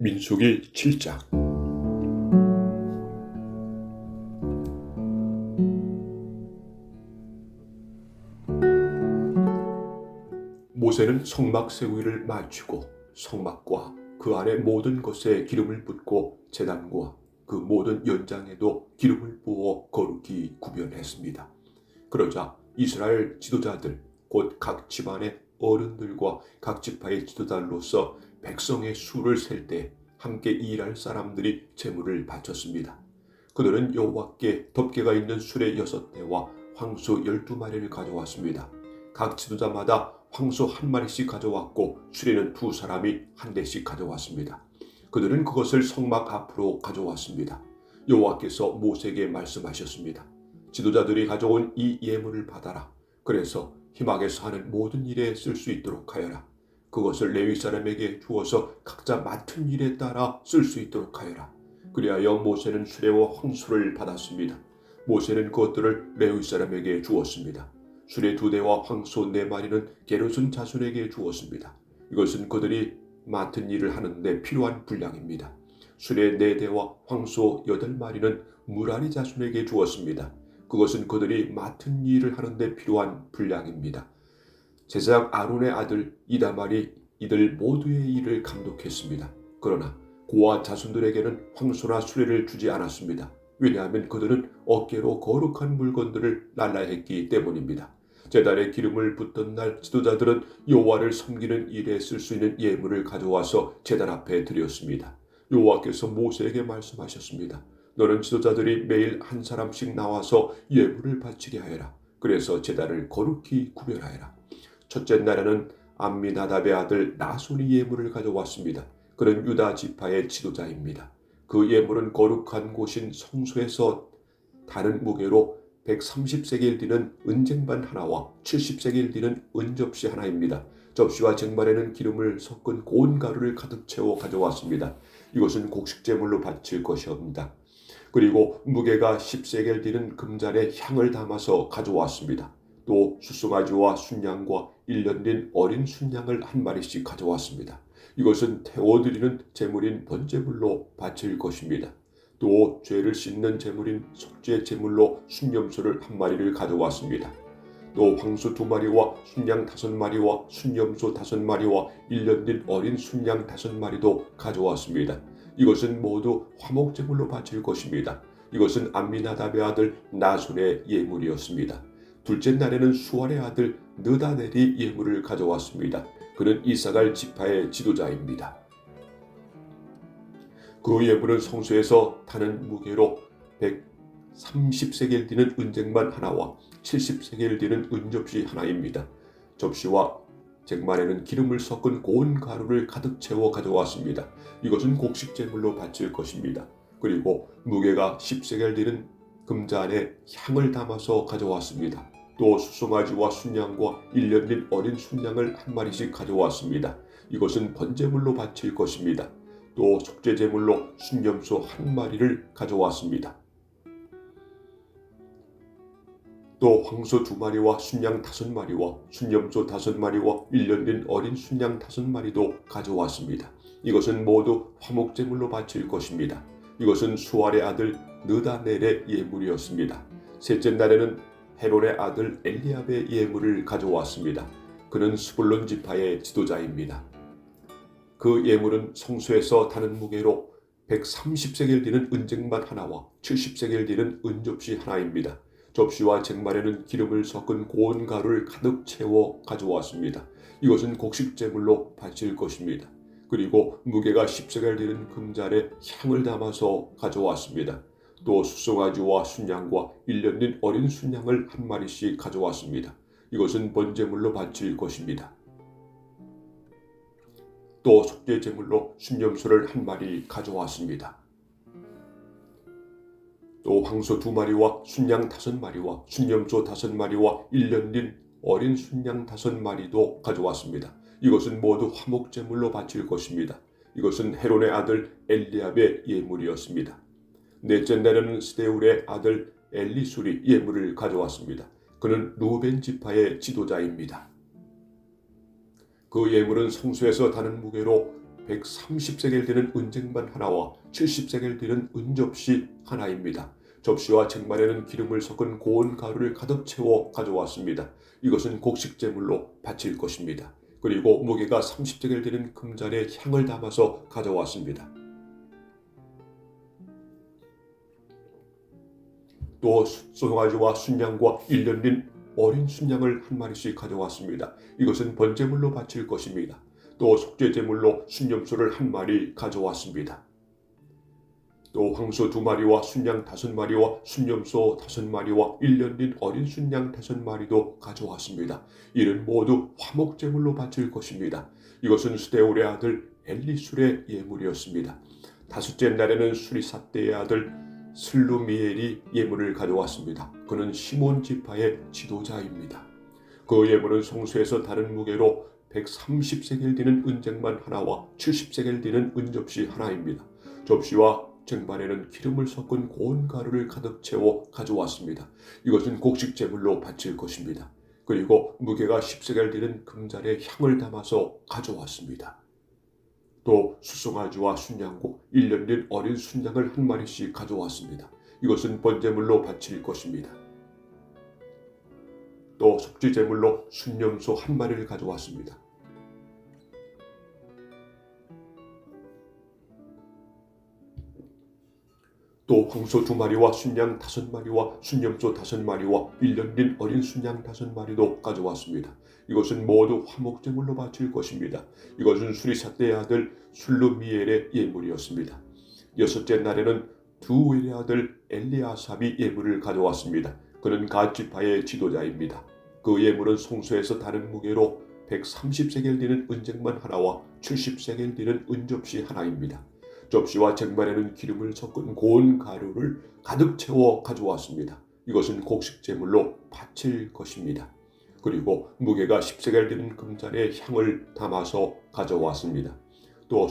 민수기 7장. 모세는 성막 세우기를 마치고 성막과 그 안에 모든 것에 기름을 붓고 제단과 그 모든 연장에도 기름을 부어 거룩히 구별했습니다. 그러자 이스라엘 지도자들 곧 각 집안의 어른들과 각 지파의 지도자로서 백성의 수를 셀 때 함께 일할 사람들이 제물을 바쳤습니다. 그들은 여호와께 덮개가 있는 수레 6대와 황소 12마리를 가져왔습니다. 각 지도자마다 황소 1마리씩 가져왔고 수레는 2사람이 1대씩 가져왔습니다. 그들은 그것을 성막 앞으로 가져왔습니다. 여호와께서 모세에게 말씀하셨습니다. 지도자들이 가져온 이 예물을 받아라. 그래서 희막에서 하는 모든 일에 쓸 수 있도록 하여라. 그것을 레위 사람에게 주어서 각자 맡은 일에 따라 쓸 수 있도록 하여라. 그리하여 모세는 수레와 황소를 받았습니다. 모세는 그것들을 레위 사람에게 주었습니다. 수레 2대와 황소 4마리는 게르손 자손에게 주었습니다. 이것은 그들이 맡은 일을 하는데 필요한 분량입니다. 수레 4대와 황소 8마리는 무라리 자손에게 주었습니다. 그것은 그들이 맡은 일을 하는데 필요한 분량입니다. 제사장 아론의 아들 이다말이 이들 모두의 일을 감독했습니다. 그러나 고아 자손들에게는 황소나 수레를 주지 않았습니다. 왜냐하면 그들은 어깨로 거룩한 물건들을 날라야 했기 때문입니다. 제단에 기름을 붓던 날 지도자들은 여호와를 섬기는 일에 쓸 수 있는 예물을 가져와서 제단 앞에 드렸습니다. 여호와께서 모세에게 말씀하셨습니다. 너는 지도자들이 매일 한 사람씩 나와서 예물을 바치게 하여라. 그래서 제단을 거룩히 구별하여라. 첫째 날에는 암미나답의 아들 나손이 예물을 가져왔습니다. 그는 유다 지파의 지도자입니다. 그 예물은 거룩한 곳인 성소에서 다른 무게로 130세겔 되는 은쟁반 하나와 70세겔 되는 은접시 하나입니다. 접시와 쟁반에는 기름을 섞은 고운 가루를 가득 채워 가져왔습니다. 이것은 곡식제물로 바칠 것이옵니다. 그리고 무게가 10세겔 되는 금잔에 향을 담아서 가져왔습니다. 또 수송아지와 순양과 1년 된 어린 순양을 1마리씩 가져왔습니다. 이것은 태워드리는 제물인 번제물로 바칠 것입니다. 또 죄를 씻는 제물인 속죄 제물로 순염소를 1마리를 가져왔습니다. 또 황소 2마리와 순양 5마리와 순염소 5마리와 1년 된 어린 순양 5마리도 가져왔습니다. 이것은 모두 화목제물로 바칠 것입니다. 이것은 암미나답의 아들 나손의 예물이었습니다. 둘째 날에는 수알의 아들 느다넬이 예물을 가져왔습니다. 그는 이사갈 지파의 지도자입니다. 그 예물은 성소에서 다는 무게로 130세겔 되는 은쟁반 하나와 70세겔 되는 은접시 하나입니다. 접시와 쟁반에는 기름을 섞은 고운 가루를 가득 채워 가져왔습니다. 이것은 곡식제물로 바칠 것입니다. 그리고 무게가 10세겔 되는 금잔에 향을 담아서 가져왔습니다. 또 수송아지와 순양과 1년 된 어린 순양을 1마리씩 가져왔습니다. 이것은 번제물로 바칠 것입니다. 또 속죄제물로 순염소 1마리를 가져왔습니다. 또 황소 2마리와 순양 5마리와 순염소 5마리와 1년 된 어린 순양 5마리도 가져왔습니다. 이것은 모두 화목제물로 바칠 것입니다. 이것은 수알의 아들 느다넬의 예물이었습니다. 셋째 날에는 헤론의 아들 엘리압의 예물을 가져왔습니다. 그는 스불론 지파의 지도자입니다. 그 예물은 성소에서 다는 무게로 130세겔 되는 은쟁반 하나와 70세겔 되는 은접시 하나입니다. 접시와 쟁반에는 기름을 섞은 고운 가루를 가득 채워 가져왔습니다. 이것은 곡식제물로 바칠 것입니다. 그리고 무게가 10세겔 되는 금잔에 향을 담아서 가져왔습니다. 또 수송아지와 순양과 1년 된 어린 순양을 1마리씩 가져왔습니다. 이것은 번제물로 바칠 것입니다. 또 속죄제물로 순염소를 1마리 가져왔습니다. 또 황소 2마리와 순양 5마리와 순염소 5마리와 1년 된 어린 순양 5마리도 가져왔습니다. 이것은 모두 화목제물로 바칠 것입니다. 이것은 헤론의 아들 엘리압의 예물이었습니다. 넷째 날에는 스데울의 아들 엘리술이 예물을 가져왔습니다. 그는 루벤 지파의 지도자입니다. 그 예물은 성소에서 다는 무게로 130세겔 되는 은쟁반 하나와 70세겔 되는 은접시 하나입니다. 접시와 쟁반에는 기름을 섞은 고운 가루를 가득 채워 가져왔습니다. 이것은 곡식제물로 바칠 것입니다. 그리고 무게가 30세겔 되는 금잔에 향을 담아서 가져왔습니다. 또 송아지와 순양과 1년 된 어린 순양을 한 마리씩 가져왔습니다. 이것은 번제물로 바칠 것입니다. 또 속죄제물로 순염소를 한 마리 가져왔습니다. 또 황소 2마리와 순양 5마리와 순염소 5마리와 1년 된 어린 순양 5마리도 가져왔습니다. 이는 모두 화목제물로 바칠 것입니다. 이것은 스데울의 아들 엘리술의 예물이었습니다. 다섯째 날에는 수리삿대의 아들 슬루미엘이 예물을 가져왔습니다. 그는 시몬 지파의 지도자입니다. 그 예물은 성소에서 다른 무게로 130세겔 되는 은쟁반 하나와 70세겔 되는 은접시 하나입니다. 접시와 쟁반에는 기름을 섞은 고운 가루를 가득 채워 가져왔습니다. 이것은 곡식제물로 바칠 것입니다. 그리고 무게가 10세겔 되는 금잔에 향을 담아서 가져왔습니다. 또 수송아지와 순양고 1년 된 어린 순양을 한 마리씩 가져왔습니다. 이것은 번제물로 바칠 것입니다. 또 속죄제물로 순염소 한 마리를 가져왔습니다. 또 황소 2마리와 순양 5마리와 순염소 5마리와 1년 된 어린 순양 5마리도 가져왔습니다. 이것은 모두 화목제물로 바칠 것입니다. 이것은 수리삿대의 아들 술루미엘의 예물이었습니다. 여섯째 날에는 두엘의 아들 엘리아삽이 예물을 가져왔습니다. 그는 갓 지파의 지도자입니다. 그 예물은 성소에서 다른 무게로 130세겔 되는 은쟁반 하나와 70세겔 되는 은접시 하나입니다. 접시와 쟁반에는 기름을 섞은 고운 가루를 가득 채워 가져왔습니다. 이것은 곡식제물로 바칠 것입니다. 그리고 무게가 10세겔 되는 금잔에 향을 담아서 가져왔습니다. 또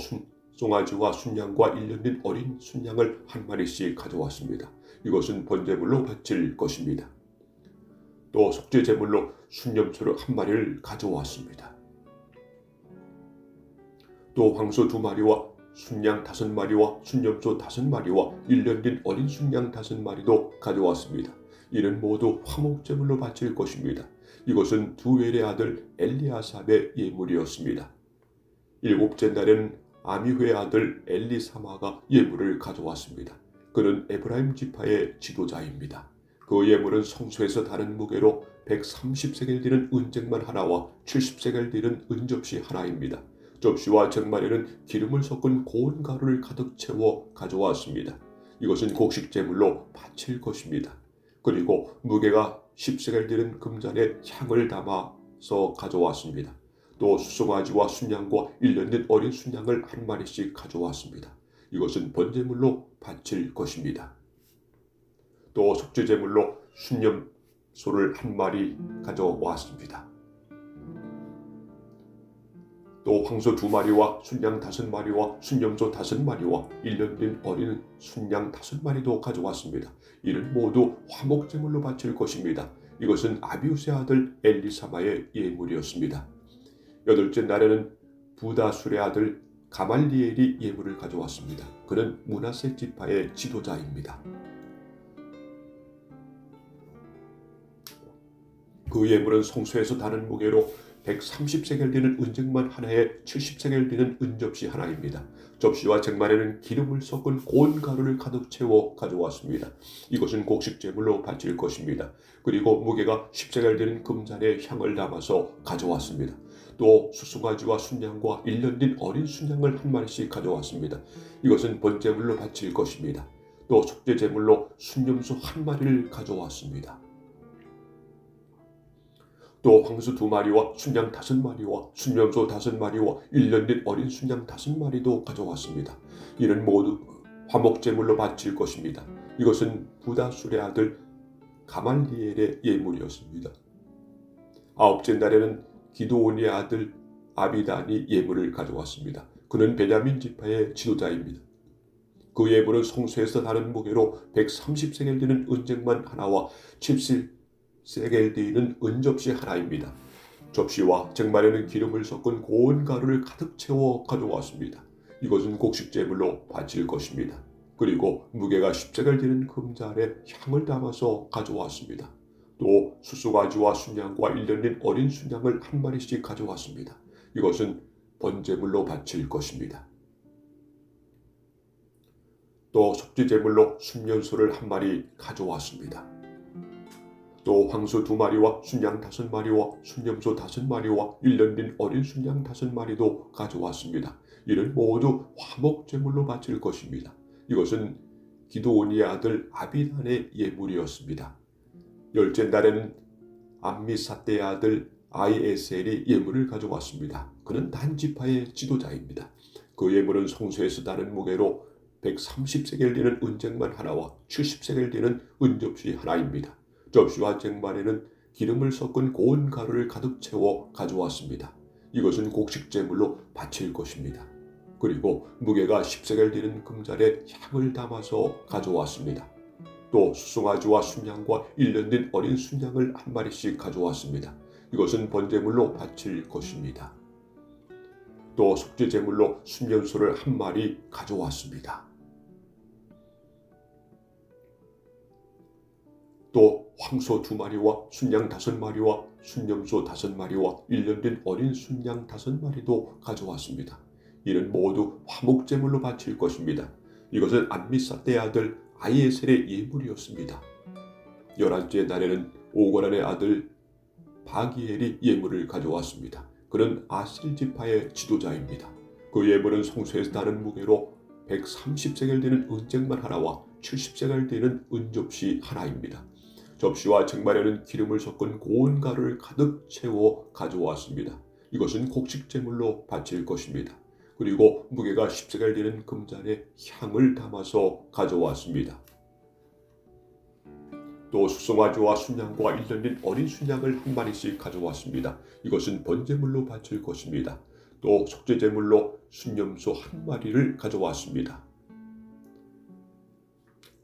송아지와 순양과 1년 된 어린 순양을 한 마리씩 가져왔습니다. 이것은 번제물로 바칠 것입니다. 또 속죄제물로 순염소를 한 마리를 가져왔습니다. 또 황소 2마리와 순양 5마리와 순염소 5마리와 1년 된 어린 순양 5마리도 가져왔습니다. 이는 모두 화목제물로 바칠 것입니다. 이것은 두엘의 아들 엘리아삽의 예물이었습니다. 일곱째 날에는 아미후의 아들 엘리사마가 예물을 가져왔습니다. 그는 에브라임 지파의 지도자입니다. 그 예물은 성소에서 다른 무게로 130세겔 되는 은쟁반 하나와 70세겔 되는 은접시 하나입니다. 접시와 쟁반에는 기름을 섞은 고운 가루를 가득 채워 가져왔습니다. 이것은 곡식제물로 바칠 것입니다. 그리고 무게가 10세겔 되는 금잔에 향을 담아서 가져왔습니다. 또 수송아지와 순양과 1년 된 어린 순양을 한 마리씩 가져왔습니다. 이것은 번제물로 바칠 것입니다. 또 속죄제물로 순염소를 한 마리 가져왔습니다. 또 황소 2마리와 순양 5마리와 순염소 5마리와 1년 된 어린 순양 5마리도 가져왔습니다. 이는 모두 화목제물로 바칠 것입니다. 이것은 아비우스의 아들 엘리사마의 예물이었습니다. 여덟째 날에는 부다술의 아들 가말리엘이 예물을 가져왔습니다. 그는 므낫세 지파의 지도자입니다. 그 예물은 성소에서 다른 무게로 130세겔 되는 은쟁반 하나에 70세겔 되는 은접시 하나입니다. 접시와 쟁반에는 기름을 섞은 고운 가루를 가득 채워 가져왔습니다. 이것은 곡식제물로 바칠 것입니다. 그리고 무게가 10세겔 되는 금잔에 향을 담아서 가져왔습니다. 또 수송아지와 순양과 1년 된 어린 순양을 한 마리씩 가져왔습니다. 이것은 번제물로 바칠 것입니다. 또 속죄제물로 순염소 한 마리를 가져왔습니다. 또 황소 2마리와 순양 5마리와 순염소 5마리와 1년 된 어린 순양 5마리도 가져왔습니다. 이는 모두 화목제물로 바칠 것입니다. 이것은 부다술의 아들 가말리엘의 예물이었습니다. 아홉째 날에는 기드온의 아들 아비단이 예물을 가져왔습니다. 그는 베냐민 지파의 지도자입니다. 그 예물은 성소에서 다른 무게로 130세겔 되는 은쟁반 하나와 70세겔 되는 은접시 하나입니다. 접시와 쟁반에는 기름을 섞은 고운 가루를 가득 채워 가져왔습니다. 이것은 곡식제물로 바칠 것입니다. 그리고 무게가 10세겔 되는 금잔에 향을 담아서 가져왔습니다. 또 수송아지와 순양과 1년 된 어린 순양을 한 마리씩 가져왔습니다. 이것은 번제물로 바칠 것입니다. 또 속죄제물로 순년소를 한 마리 가져왔습니다. 또 황소 2마리와 순양 5마리와 순염소 5마리와 1년 된 어린 순양 5마리도 가져왔습니다. 이는 모두 화목제물로 바칠 것입니다. 이것은 기드온의 아들 아비단의 예물이었습니다. 열째 날에는 암미사대의 아들 아이에셀이 예물을 가져왔습니다. 그는 단지파의 지도자입니다. 그 예물은 성소에서 다는 무게로 130세겔 되는 은쟁반 하나와 70세겔 되는 은접시 하나입니다. 접시와 쟁반에는 기름을 섞은 고운 가루를 가득 채워 가져왔습니다. 이것은 곡식제물로 바칠 것입니다. 그리고 무게가 10세겔 되는 금잔에 향을 담아서 가져왔습니다. 또 수송아지와 순양과 1년 된 어린 순양을 한 마리씩 가져왔습니다. 이것은 번제물로 바칠 것입니다. 또 속죄제물로 순년소를 한 마리 가져왔습니다. 또 황소 2마리와 순양 5마리와 순염소 5마리와 1년 된 어린 순양 5마리도 가져왔습니다. 이는 모두 화목제물로 바칠 것입니다. 이것은 암미사대의 아들 아이에셀의 예물이었습니다. 11째 날에는 오고란의 아들 바기엘이 예물을 가져왔습니다. 그는 아셀 지파의 지도자입니다. 그 예물은 성소에서 나는 무게로 130세겔 되는 은쟁반 하나와 70세겔 되는 은접시 하나입니다. 접시와 쟁반에는 기름을 섞은 고운 가루를 가득 채워 가져왔습니다. 이것은 곡식제물로 바칠 것입니다. 그리고 무게가 10세겔 되는 금잔에 향을 담아서 가져왔습니다. 또 수송아지와 순양과 1년 된 어린 순양을 한 마리씩 가져왔습니다. 이것은 번제물로 바칠 것입니다. 또 속죄제물로 순염소 한 마리를 가져왔습니다.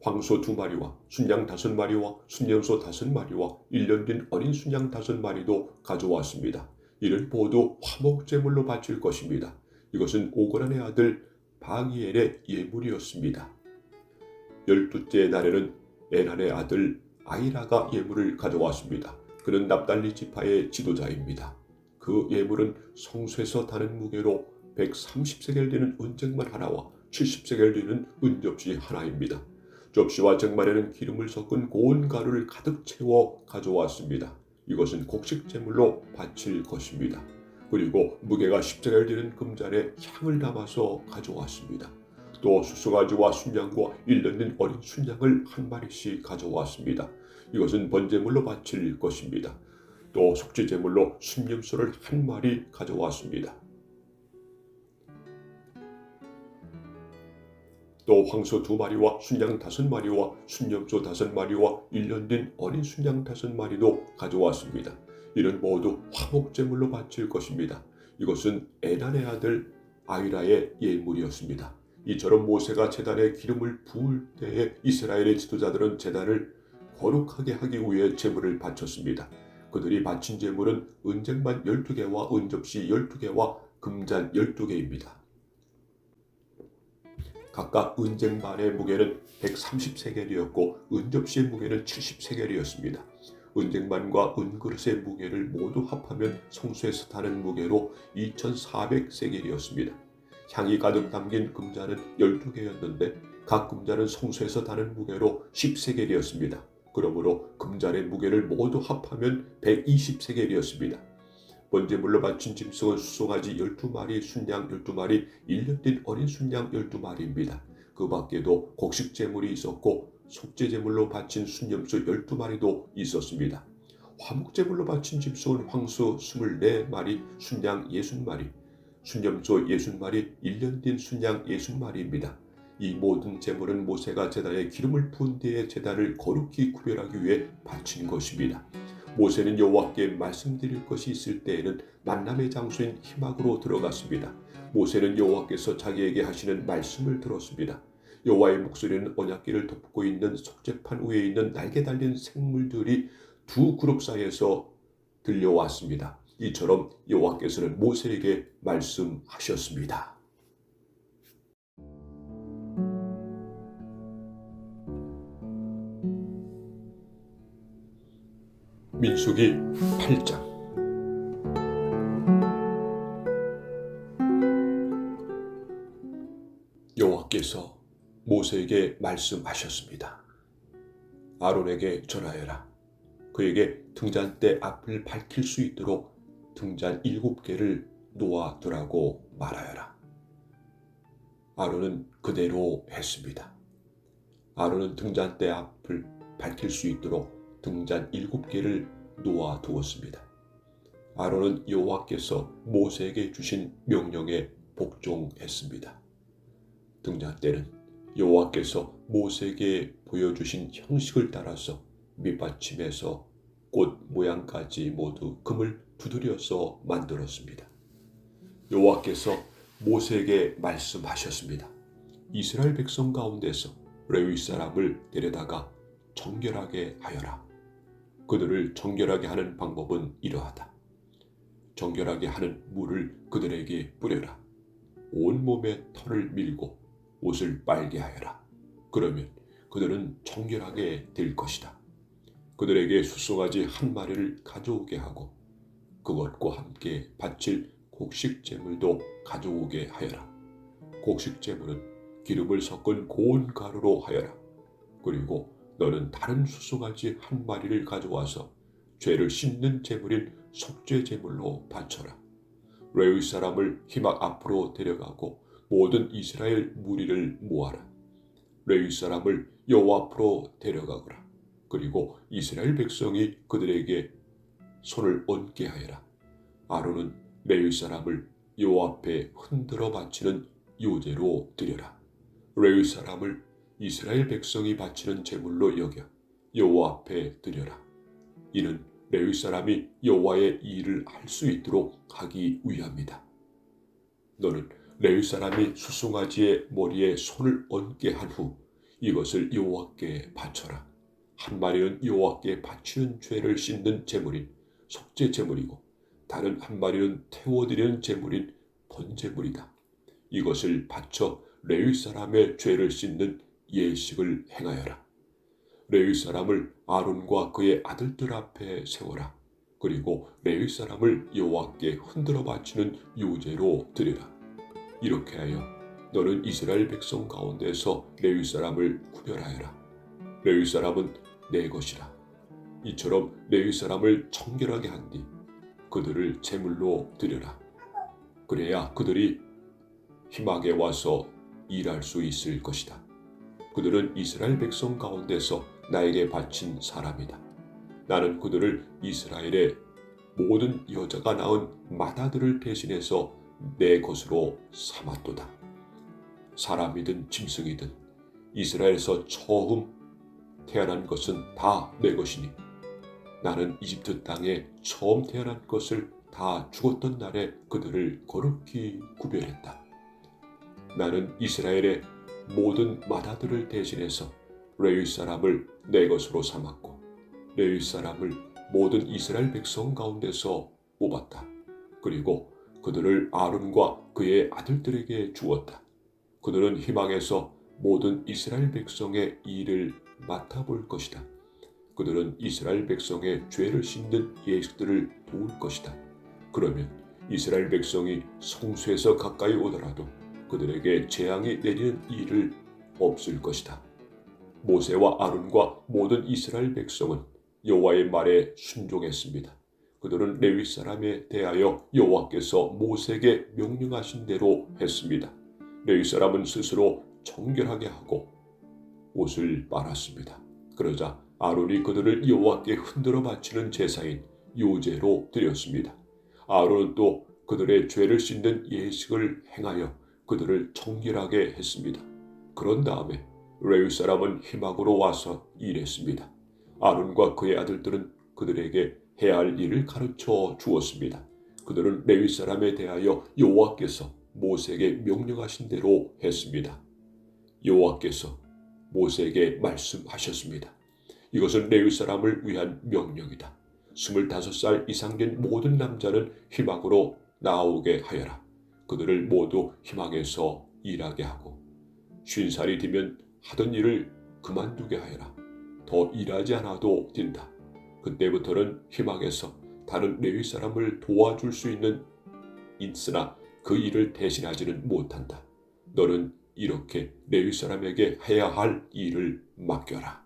황소 2마리와 순양 5마리와 순염소 5마리와 1년 된 어린 순양 5마리도 가져왔습니다. 이는 모두 화목제물로 바칠 것입니다. 이것은 오고란의 아들 바기엘의 예물이었습니다. 12째 날에는 에난의 아들 아이라가 예물을 가져왔습니다. 그는 납달리 지파의 지도자입니다. 그 예물은 성소에서 다는 무게로 130세겔 되는 은쟁반 하나와 70세겔 되는 은접시 하나입니다. 접시와 쟁반에는 기름을 섞은 고운 가루를 가득 채워 가져왔습니다. 이것은 곡식제물로 바칠 것입니다. 그리고 무게가 10세겔 되는 금잔에 향을 담아서 가져왔습니다. 또 수송아지와 순양과 1년 된 어린 순양을 한 마리씩 가져왔습니다. 이것은 번제물로 바칠 것입니다. 또 속죄제물로 순염소를 한 마리 가져왔습니다. 또 황소 2마리와 순양 5마리와 순염소 5마리와 1년 된 어린 순양 5마리도 가져왔습니다. 이는 모두 화목제물로 바칠 것입니다. 이것은 에난의 아들 아이라의 예물이었습니다. 이처럼 모세가 제단에 기름을 부을 때에 이스라엘의 지도자들은 제단을 거룩하게 하기 위해 제물을 바쳤습니다. 그들이 바친 제물은 은쟁반 12개와 은접시 12개와 금잔 12개입니다. 각각 은쟁반의 무게는 130세겔이었고 은접시의 무게는 70세겔이었습니다. 은쟁반과 은그릇의 무게를 모두 합하면 성소에서 다는 무게로 2400세겔이었습니다. 향이 가득 담긴 금잔은 12개였는데 각 금잔은 성소에서 다는 무게로 10세겔이었습니다. 그러므로 금잔의 무게를 모두 합하면 120세겔이었습니다. 번제물로 바친 짐승은 수송아지 12마리, 순양 12마리, 1년 된 어린 순양 12마리입니다. 그 밖에도 곡식제물이 있었고 속죄제물로 바친 순염소 12마리도 있었습니다. 화목제물로 바친 짐승은 황소 24마리, 순양 60마리, 순염소 60마리, 1년 된 순양 60마리입니다. 이 모든 제물은 모세가 제단에 기름을 부은 뒤에 제단을 거룩히 구별하기 위해 바친 것입니다. 모세는 여호와께 말씀드릴 것이 있을 때에는 만남의 장소인 히막으로 들어갔습니다. 모세는 여호와께서 자기에게 하시는 말씀을 들었습니다. 여호와의 목소리는 언약궤를 덮고 있는 속죄판 위에 있는 날개 달린 생물들이 두 그룹 사이에서 들려왔습니다. 이처럼 여호와께서는 모세에게 말씀하셨습니다. 민수기 8장. 여호와께서 모세에게 말씀하셨습니다. 아론에게 전하여라. 그에게 등잔대 앞을 밝힐 수 있도록 등잔 7개를 놓아두라고 말하여라. 아론은 그대로 했습니다. 아론은 등잔대 앞을 밝힐 수 있도록 등잔 7개를 놓아두었습니다. 아론은 여호와께서 모세에게 주신 명령에 복종했습니다. 등잔대는 여호와께서 모세에게 보여주신 형식을 따라서 밑받침에서 꽃 모양까지 모두 금을 두드려서 만들었습니다. 여호와께서 모세에게 말씀하셨습니다. 이스라엘 백성 가운데서 레위 사람을 데려다가 정결하게 하여라. 그들을 정결하게 하는 방법은 이러하다. 정결하게 하는 물을 그들에게 뿌려라. 온몸에 털을 밀고 옷을 빨게 하여라. 그러면 그들은 정결하게 될 것이다. 그들에게 숫송아지 한 마리를 가져오게 하고 그것과 함께 바칠 곡식제물도 가져오게 하여라. 곡식제물은 기름을 섞은 고운 가루로 하여라. 그리고 너는 다른 숫송아지 한 마리를 가져와서 죄를 씻는 제물인 속죄 제물로 바쳐라. 레위 사람을 희막 앞으로 데려가고 모든 이스라엘 무리를 모아라. 레위 사람을 여호와 앞으로 데려가거라. 그리고 이스라엘 백성이 그들에게 손을 얹게 하여라. 아론은 레위 사람을 여호와 앞에 흔들어 바치는 요제로 드려라. 레위 사람을 이스라엘 백성이 바치는 제물로 여겨 여호와 앞에 드려라. 이는 레위 사람이 여호와의 일을 할 수 있도록 하기 위함이다. 너는 레위 사람이 숫송아지의 머리에 손을 얹게 한 후 이것을 여호와께 바쳐라. 한 마리는 여호와께 바치는 죄를 씻는 제물인 속죄 제물이고 다른 한 마리는 태워드리는 제물인 번제물이다. 이것을 바쳐 레위 사람의 죄를 씻는 예식을 행하여라. 레위 사람을 아론과 그의 아들들 앞에 세워라. 그리고 레위 사람을 여호와께 흔들어 바치는 요제로 드리라. 이렇게 하여 너는 이스라엘 백성 가운데서 레위 사람을 구별하여라. 레위 사람은 내 것이라. 이처럼 레위 사람을 정결하게 한 뒤 그들을 제물로 드려라. 그래야 그들이 희막에 와서 일할 수 있을 것이다. 그들은 이스라엘 백성 가운데서 나에게 바친 사람이다. 나는 그들을 이스라엘의 모든 여자가 낳은 맏아들을 대신해서 내 것으로 삼았도다. 사람이든 짐승이든 이스라엘에서 처음 태어난 것은 다 내 것이니 나는 이집트 땅에 처음 태어난 것을 다 죽었던 날에 그들을 거룩히 구별했다. 나는 이스라엘의 모든 맏아들을 대신해서 레위 사람을 내 것으로 삼았고 레위 사람을 모든 이스라엘 백성 가운데서 뽑았다. 그리고 그들을 아론과 그의 아들들에게 주었다. 그들은 희망에서 모든 이스라엘 백성의 일을 맡아볼 것이다. 그들은 이스라엘 백성의 죄를 씻는 예식들을 도울 것이다. 그러면 이스라엘 백성이 성소에서 가까이 오더라도 그들에게 재앙이 내리는 일을 없을 것이다. 모세와 아론과 모든 이스라엘 백성은 여호와의 말에 순종했습니다. 그들은 레위 사람에 대하여 여호와께서 모세에게 명령하신 대로 했습니다. 레위 사람은 스스로 정결하게 하고 옷을 빨았습니다. 그러자 아론이 그들을 여호와께 흔들어 바치는 제사인 요제로 드렸습니다. 아론은 또 그들의 죄를 씻는 예식을 행하여 그들을 정결하게 했습니다. 그런 다음에 레위 사람은 희막으로 와서 일했습니다. 아론과 그의 아들들은 그들에게 해야 할 일을 가르쳐 주었습니다. 그들은 레위 사람에 대하여 여호와께서 모세에게 명령하신 대로 했습니다. 여호와께서 모세에게 말씀하셨습니다. 이것은 레위 사람을 위한 명령이다. 25살 이상 된 모든 남자는 희망으로 나오게 하여라. 그들을 모두 희망에서 일하게 하고 50살이 되면 하던 일을 그만두게 하여라. 더 일하지 않아도 된다. 그때부터는 희망에서 다른 레위 사람을 도와줄 수 있으나 그 일을 대신하지는 못한다. 너는 이렇게 레위 사람에게 해야 할 일을 맡겨라.